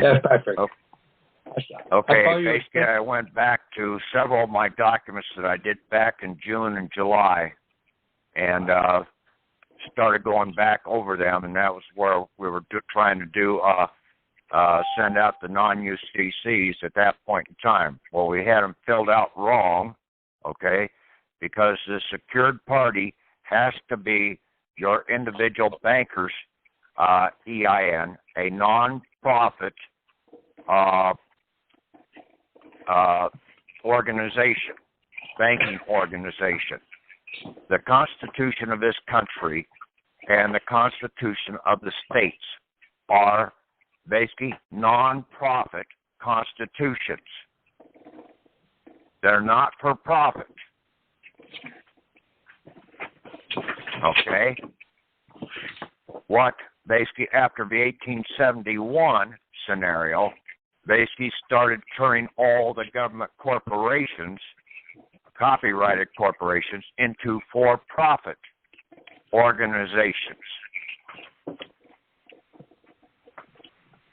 Yes, Patrick. Okay, basically I went back to several of my documents that I did back in June and July and started going back over them, and that was where we were trying to do send out the non-UCCs at that point in time. Well, we had them filled out wrong, okay, because the secured party has to be your individual banker's EIN, a non-profit organization, banking organization. The Constitution of this country and the Constitution of the states are basically non-profit constitutions. They're not for profit. Okay? What basically after the 1871 scenario basically started turning all the government corporations, copyrighted corporations, into for-profit organizations.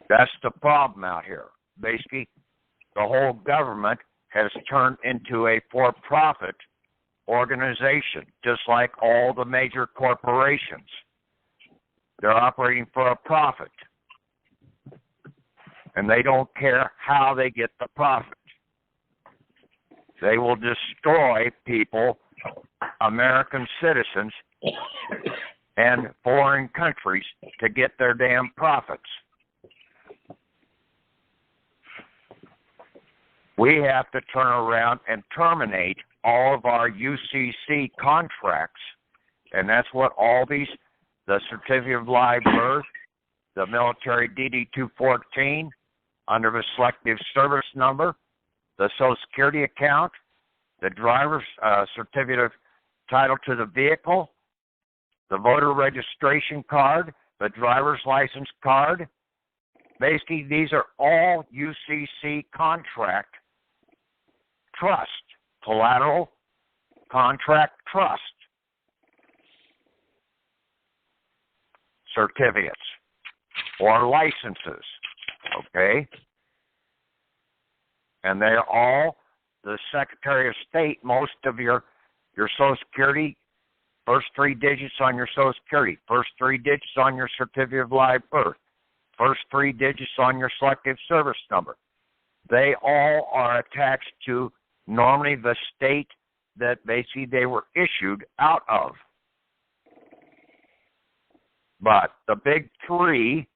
That's the problem out here. Basically, the whole government has turned into a for-profit organization, just like all the major corporations. They're operating for a profit. And they don't care how they get the profit. They will destroy people, American citizens, and foreign countries to get their damn profits. We have to turn around and terminate all of our UCC contracts, and that's what all these, the Certificate of Live Birth, the Military DD-214, under the Selective Service Number, the Social Security account, the driver's certificate of title to the vehicle, the voter registration card, the driver's license card. Basically, these are all UCC contract trust, collateral contract trust certificates or licenses, okay? And they're all the Secretary of State, most of your Social Security, first three digits on your Social Security, first three digits on your Certificate of Live Birth, first three digits on your Selective Service Number. They all are attached to normally the state that basically they were issued out of. But the big three,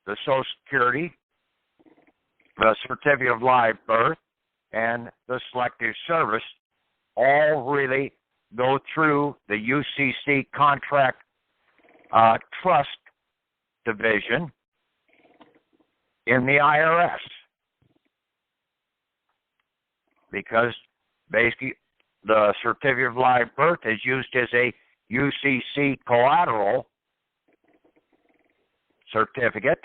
the Social Security, the Certificate of Live Birth, and the Selective Service, all really go through the UCC Contract Trust Division in the IRS. Because basically the Certificate of Live Birth is used as a UCC collateral certificate,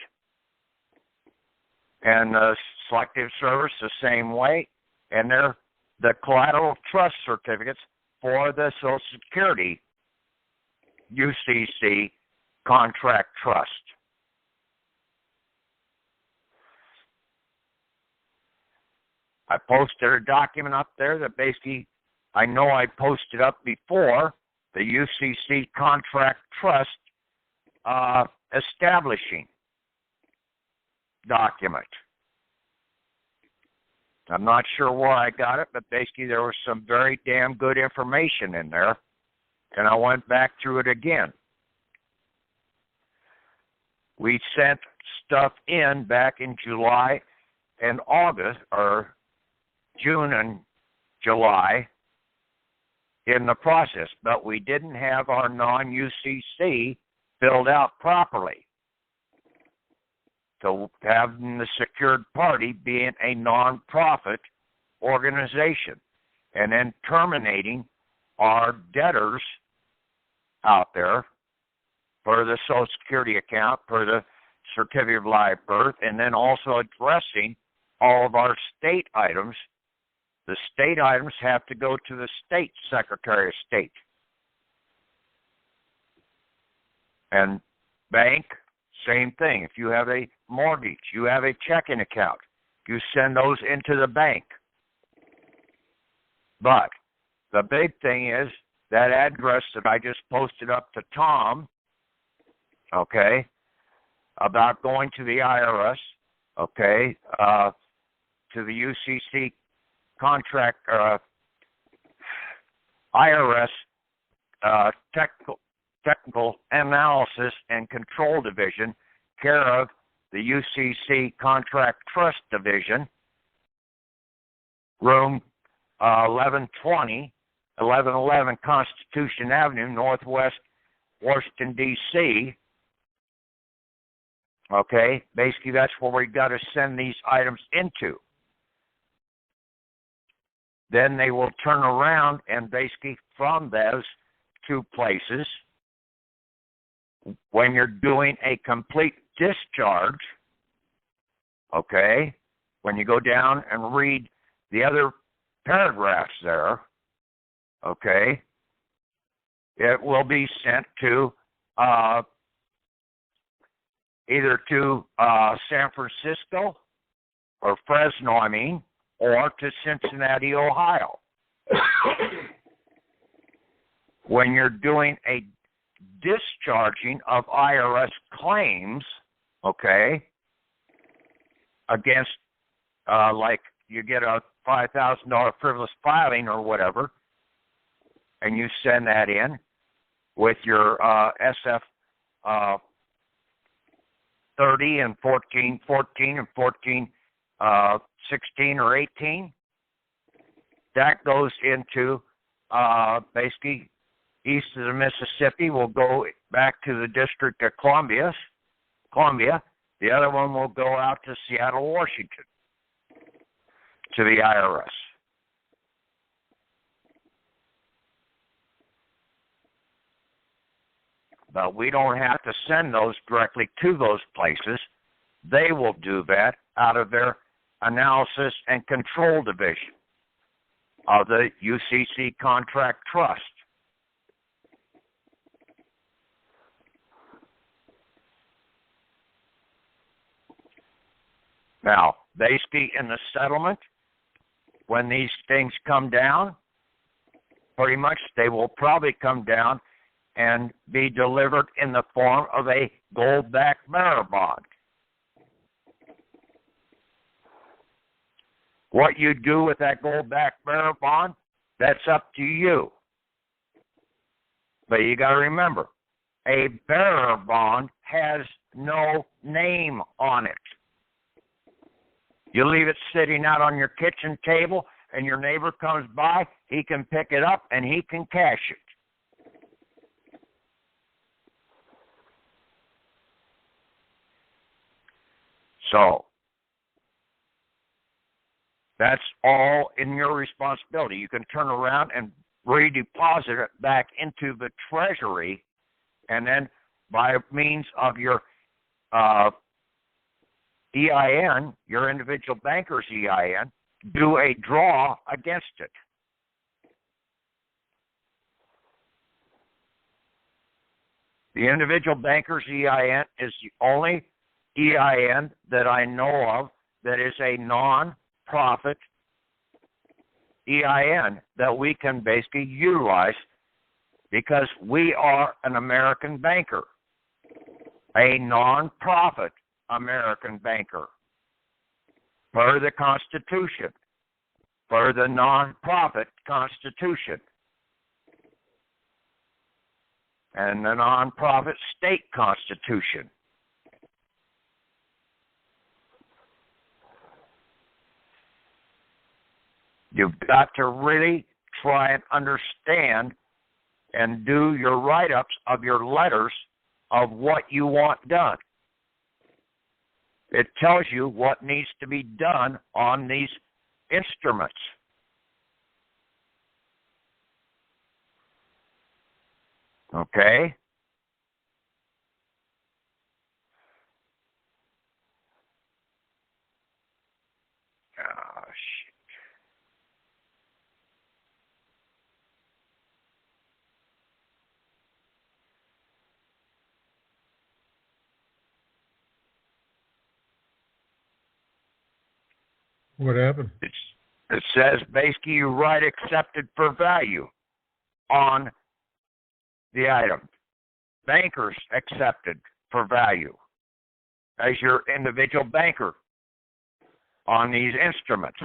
and the Selective Service the same way, and they're the collateral trust certificates for the Social Security UCC contract trust. I posted a document up there that basically, I know I posted up before, the UCC contract trust establishing document. I'm not sure where I got it, but basically there was some very damn good information in there, and I went back through it again. We sent stuff in back in July and August, or June and July, in the process, but we didn't have our non-UCC filled out properly. So having the secured party being a non-profit organization, and then terminating our debtors out there for the Social Security account, for the Certificate of Live Birth, and then also addressing all of our state items. The state items have to go to the state Secretary of State. And bank, Same thing. If you have a mortgage, you have a checking account, you send those into the bank. But the big thing is that address that I just posted up to Tom, okay, about going to the IRS, okay, to the UCC contract, IRS technical analysis and control division, care of the UCC contract trust division, room 1111 Constitution Avenue, Northwest Washington, D.C. Okay, basically that's where we got to send these items into. Then they will turn around and basically from those two places, when you're doing a complete discharge, okay, when you go down and read the other paragraphs there, okay, it will be sent to either to San Francisco or Fresno, or to Cincinnati, Ohio. When you're doing a discharging of IRS claims, okay, against, like you get a $5,000 frivolous filing or whatever, and you send that in with your SF 30 and 14 and 14 16 or 18, that goes into basically east of the Mississippi, will go back to the District of Columbia. The other one will go out to Seattle, Washington, to the IRS. But we don't have to send those directly to those places. They will do that out of their analysis and control division of the UCC Contract Trust. Now, basically in the settlement, when these things come down, pretty much they will probably come down and be delivered in the form of a gold-backed bearer bond. What you do with that gold-backed bearer bond, that's up to you. But you got to remember, a bearer bond has no name on it. You leave it sitting out on your kitchen table, and your neighbor comes by, he can pick it up, and he can cash it. So, that's all in your responsibility. You can turn around and redeposit it back into the Treasury, and then by means of your EIN, your individual banker's EIN, do a draw against it. The individual banker's EIN is the only EIN that I know of that is a non-profit EIN that we can basically utilize because we are an American banker, a non-profit American banker, per the Constitution, per the non-profit Constitution, and the non-profit state Constitution. You've got to really try and understand and do your write-ups of your letters of what you want done. It tells you what needs to be done on these instruments. Okay? What happened? It says basically you write accepted for value on the item. Bankers accepted for value as your individual banker on these instruments.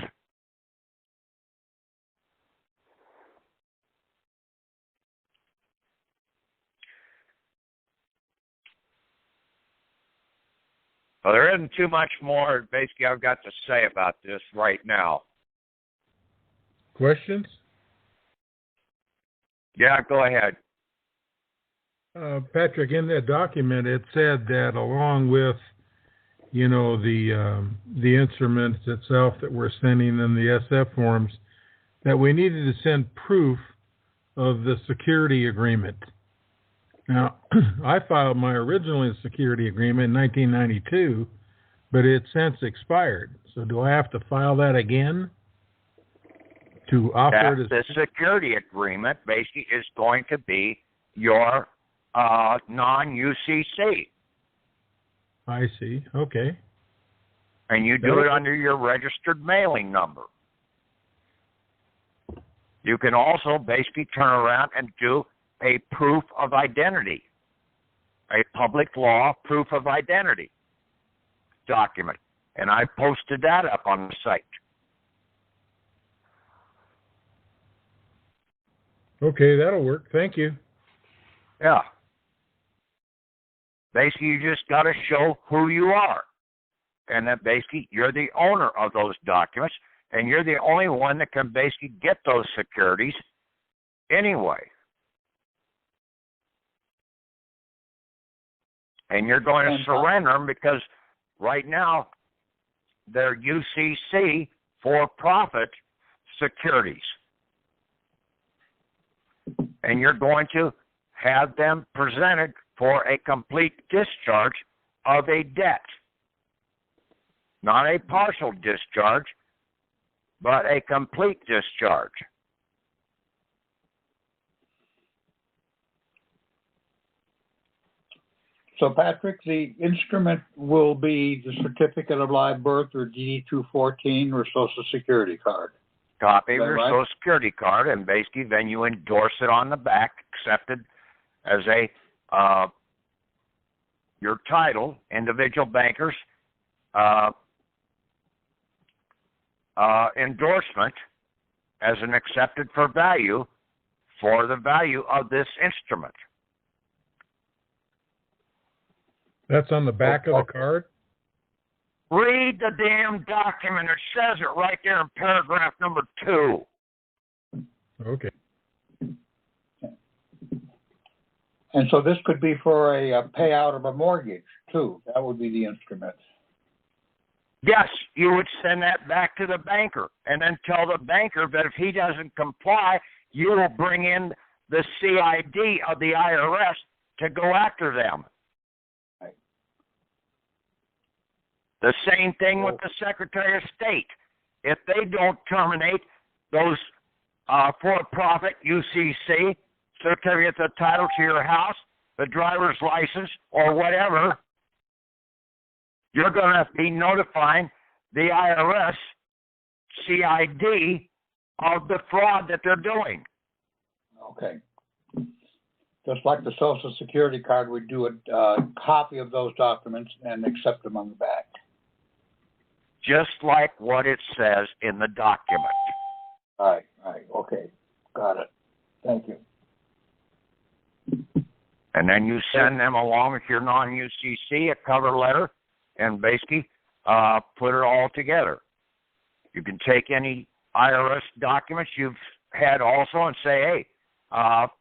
Well, there isn't too much more basically I've got to say about this right now. Questions? Yeah, go ahead. Patrick, in that document, it said that along with, the instruments itself that we're sending in the SF forms, that we needed to send proof of the security agreement. Now, I filed my original security agreement in 1992, but it's since expired. So do I have to file that again to offer it as... The security agreement basically is going to be your non-UCC. I see. Okay. And you do it under your registered mailing number. You can also basically turn around and do a proof of identity, a public law proof of identity document. And I posted that up on the site. Okay, that'll work. Thank you. Yeah. Basically, you just got to show who you are. And that basically you're the owner of those documents, and you're the only one that can basically get those securities anyway. And you're going to surrender them because right now they're UCC for-profit securities. And you're going to have them presented for a complete discharge of a debt. Not a partial discharge, but a complete discharge. So, Patrick, the instrument will be the certificate of live birth or DD-214 or Social Security card. Copy of your Social Security card, and basically then you endorse it on the back, accepted as a your title, individual bankers endorsement as an accepted for value for the value of this instrument. That's on the back of the card? Read the damn document. It says it right there in paragraph number 2. Okay. And so this could be for a payout of a mortgage, too. That would be the instrument. Yes, you would send that back to the banker and then tell the banker that if he doesn't comply, you will bring in the CID of the IRS to go after them. Right. The same thing with the Secretary of State. If they don't terminate those for-profit UCC certificates of title to your house, the driver's license, or whatever, you're going to be notifying the IRS CID of the fraud that they're doing. Okay. Just like the Social Security card, we do a copy of those documents and accept them on the back. Just like what it says in the document. All right, okay. Got it. Thank you. And then you send them along with your non-UCC a cover letter and basically put it all together. You can take any IRS documents you've had also and say, hey,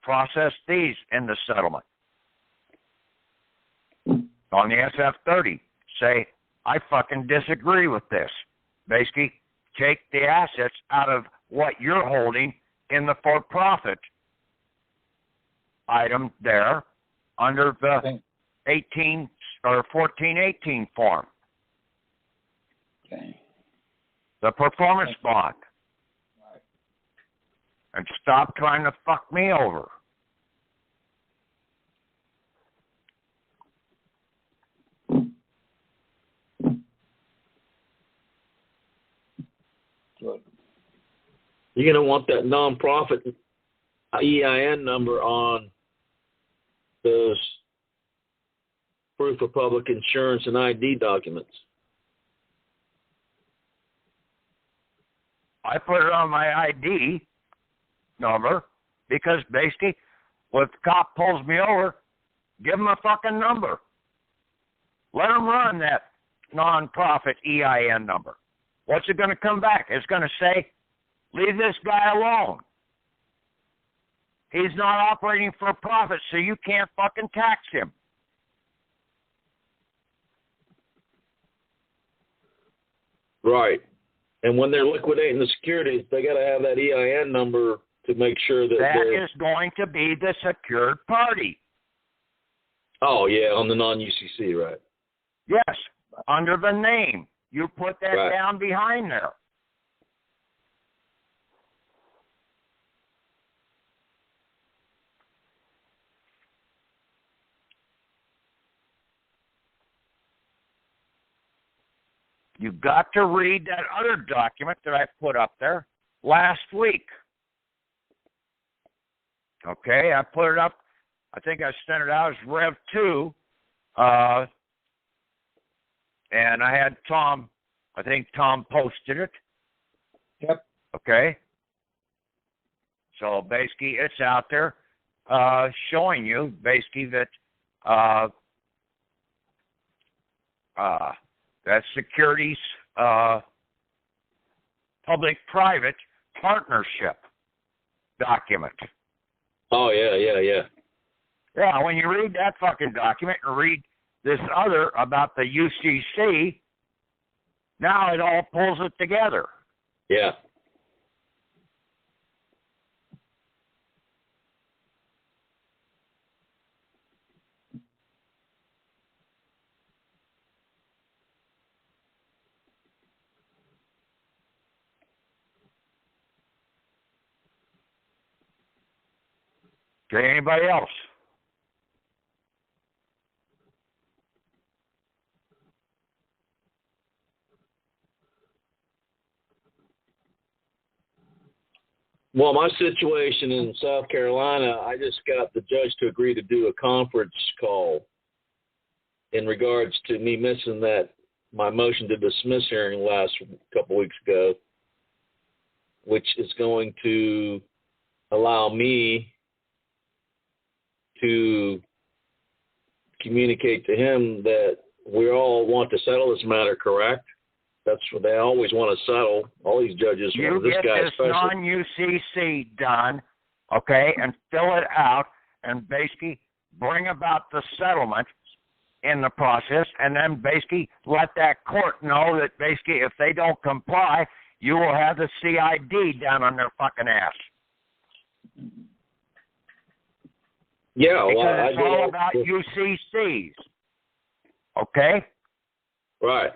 process these in the settlement. On the SF-30, say, I fucking disagree with this. Basically, take the assets out of what you're holding in the for-profit item there under the 18 or 1418 form. Okay. The performance bond. Right. And stop trying to fuck me over. You're going to want that nonprofit EIN number on those proof of public insurance and ID documents. I put it on my ID number because basically, if the cop pulls me over, give him a fucking number. Let him run that nonprofit EIN number. What's it going to come back? It's going to say, leave this guy alone. He's not operating for a profit, so you can't fucking tax him. Right. And when they're liquidating the securities, they got to have that EIN number to make sure that that is going to be the secured party. Oh, yeah, on the non-UCC, right. Yes, under the name. You put that Right. down behind there. You've got to read that other document that I put up there last week. Okay, I put it up. I think I sent it out as Rev 2. And I had Tom, I think Tom posted it. Yep. Okay. So basically it's out there showing you basically that that securities public-private partnership document. Oh, yeah. Yeah, when you read that fucking document and read this other about the UCC, now it all pulls it together. Yeah. Okay, anybody else? Well, my situation in South Carolina, I just got the judge to agree to do a conference call in regards to me missing my motion to dismiss hearing last couple weeks ago, which is going to allow me to communicate to him that we all want to settle this matter, correct? That's what they always want to settle. All these judges You want this get guy this especially. non-UCC done, okay, and fill it out and basically bring about the settlement in the process, and then basically let that court know that basically if they don't comply, you will have the CID down on their fucking ass. Yeah, Because well, it's all about UCCs. Okay? Right.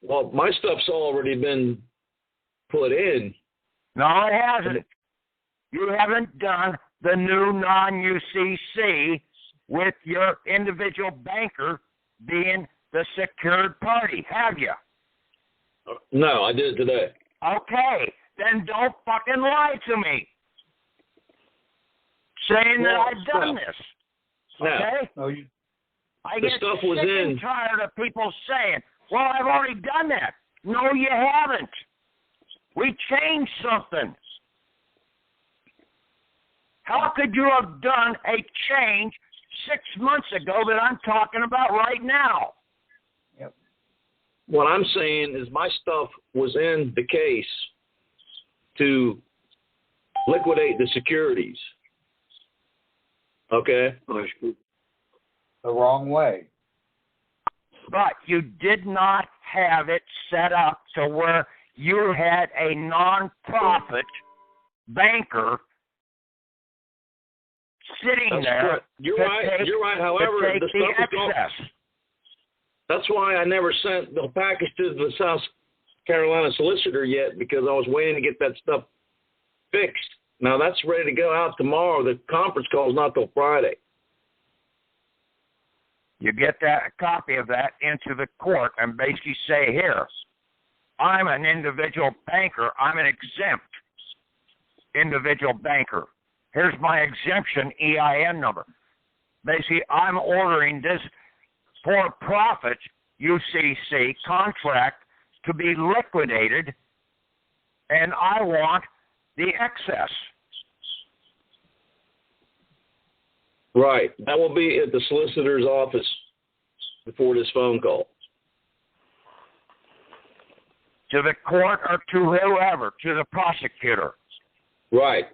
Well, my stuff's already been put in. No, it hasn't. You haven't done the new non-UCC with your individual banker being the secured party, have you? No, I did it today. Okay, then don't fucking lie to me. Saying that I've done this. Okay? No, you, I the get stuff sick was and in. tired of people saying, well, I've already done that. No, you haven't. We changed something. How could you have done a change 6 months ago that I'm talking about right now? yep. What I'm saying is my stuff was in the case to liquidate the securities. Okay? The wrong way. But you did not have it set up to where you had a non-profit banker sitting That's there. correct. You're right. You're right. However, to take the the stuff is gone. excess. That's why I never sent the package to the South Carolina solicitor yet, because I was waiting to get that stuff fixed. Now that's ready to go out tomorrow. The conference call is not till Friday. You get that a copy of that into the court and basically say, here, I'm an individual banker. I'm an exempt individual banker. Here's my exemption EIN number. Basically, I'm ordering this for-profit UCC contract to be liquidated, and I want the excess. Right. That will be at the solicitor's office before this phone call. To the court or to whoever, to the prosecutor. Right.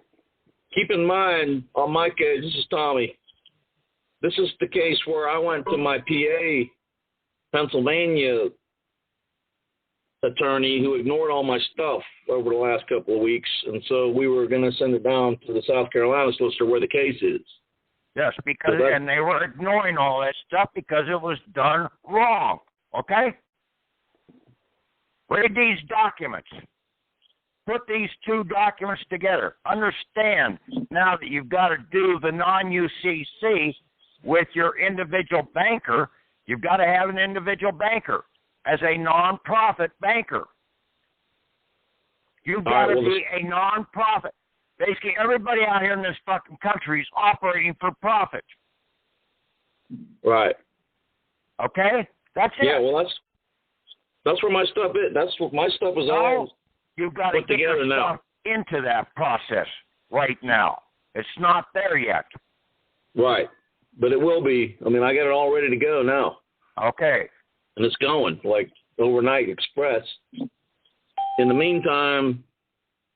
Keep in mind, on my case, this is Tommy. This is the case where I went to my PA, Pennsylvania attorney who ignored all my stuff over the last couple of weeks, and so we were going to send it down to the South Carolina solicitor where the case is. Yes, because and they were ignoring all that stuff because it was done wrong. Okay? Read these documents. Put these two documents together. Understand now that you've got to do the non-UCC with your individual banker, you've got to have an individual banker as a non-profit banker. You've got to be a non-profit. Basically, everybody out here in this fucking country is operating for profit. Right. Okay? That's it. Yeah, well, that's where my stuff is. That's what my stuff is all you've got to get your stuff into that process right now. It's not there yet. Right. But it will be. I mean, I got it all ready to go now. Okay. And it's going, like overnight express. In the meantime,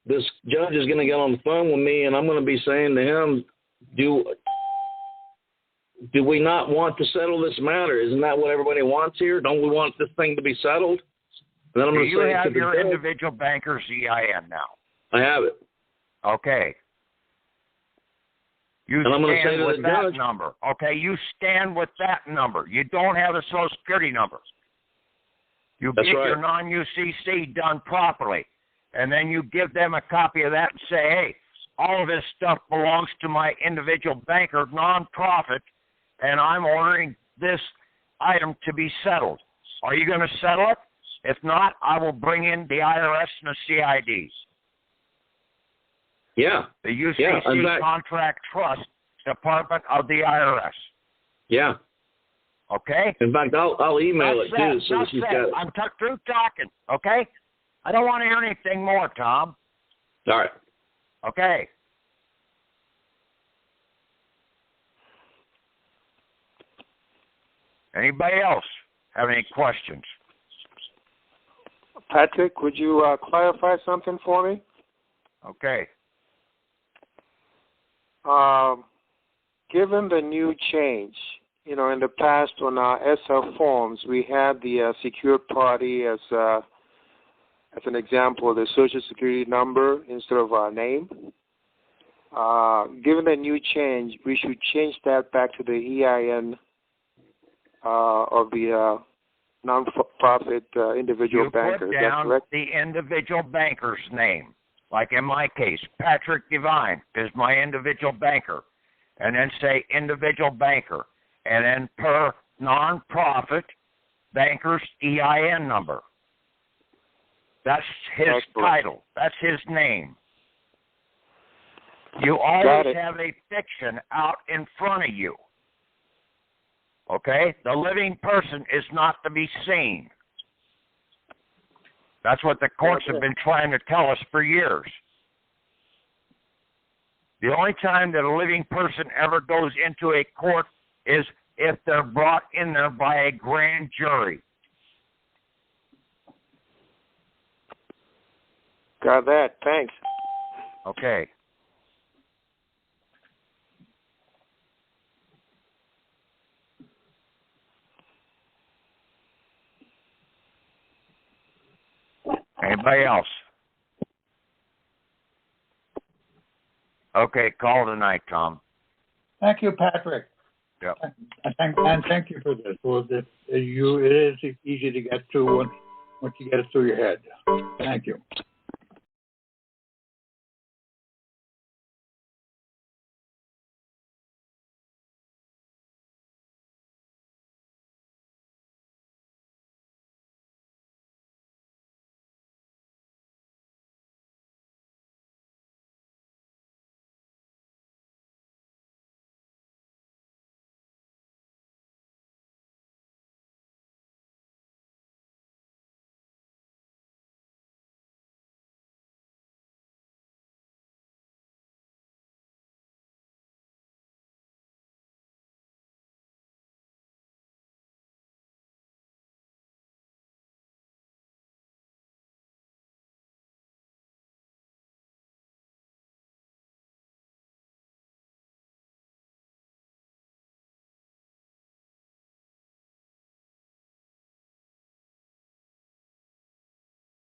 this judge is going to get on the phone with me, and I'm going to be saying to him, do we not want to settle this matter? Isn't that what everybody wants here? Don't we want this thing to be settled? And then I'm do going to you say have your individual banker's EIN now? I have it. Okay. You and I'm going to say stand to with the that judge, number. Okay, you stand with that number. You don't have a Social Security number. You That's get right. your non-UCC done properly, and then you give them a copy of that and say, hey, all of this stuff belongs to my individual banker, non-profit, and I'm ordering this item to be settled. Are you going to settle it? If not, I will bring in the IRS and the CIDs. Yeah. The UCC Contract Trust Department of the IRS. Yeah. Okay? In fact, I'll email it too. So she's got it. I'm through talking, okay? I don't want to hear anything more, Tom. All right. Okay. Anybody else have any questions? Patrick, would you clarify something for me? Okay. Given the new change, in the past on our SF forms, we had the secured party as an example, the Social Security number instead of our name. Given the new change, we should change that back to the EIN of the non-profit individual banker. You put Is that down correct? the individual banker's name. Like in my case, Patrick Devine is my individual banker. And then say individual banker. And then per non-profit banker's EIN number. That's his title. That's his name. You always have a fiction out in front of you. Okay? The living person is not to be seen. That's what the courts have been trying to tell us for years. The only time that a living person ever goes into a court is if they're brought in there by a grand jury. Got that. Thanks. Okay. Anybody else? Okay, call tonight, Tom. Thank you, Patrick. Yep. And thank you for this. Well, it is easy to get to once you get it through your head. Thank you.